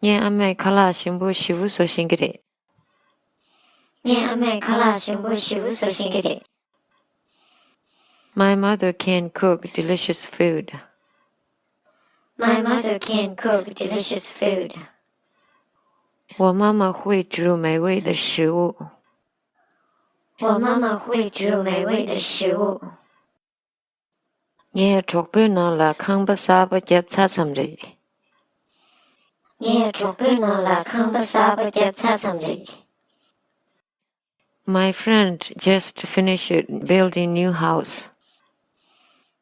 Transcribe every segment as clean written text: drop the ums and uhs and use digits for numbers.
예 아메 칼라 신부 시부 소싱기리. 예 아메 칼라 신부 시부 소싱기리. My mother can cook delicious food. My mother can cook delicious food. 我妈妈会煮美味的食物。我妈妈会煮美味的食物。 예 족불나 라 캉바사바 잽차sam리. 예 족불나 라 캉바사바 잽차sam리. My friend just finished building new house.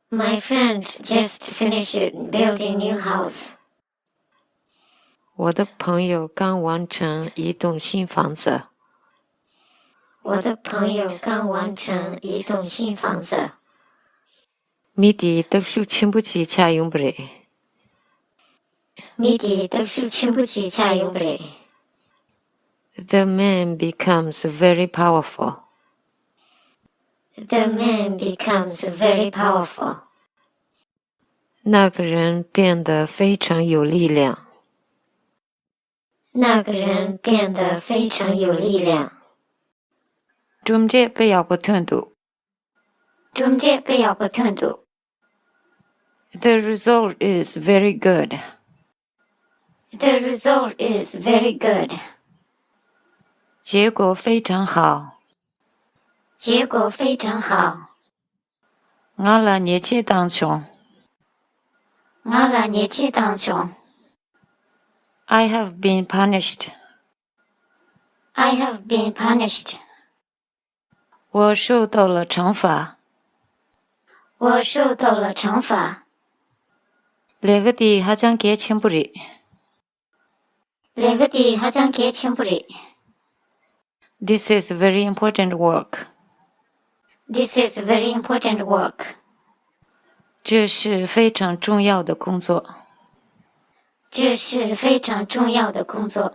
My friend just finished building new house. 我的朋友刚完成一栋新房子。我的朋友刚完成一栋新房子。 미디 떡수 침부지 차용브레. 미디 떡수 침부지 차용브레. The man becomes very powerful. The man becomes very powerful. 那个人变得非常有力量。那个人变得非常有力量。 좀제 빼야버튼도. 좀제 빼야버튼도. The result is very good. The result is very good. 结果非常好。结果非常好。我啦热切当中。我啦热切当中。 I have been punished. I have been punished. 我受到了惩罚。我受到了惩罚。 레그디 하장 개침부리. 레그디 하장 개침부리. This is very important work. This is very important work. 这是非常重要的工作。这是非常重要的工作。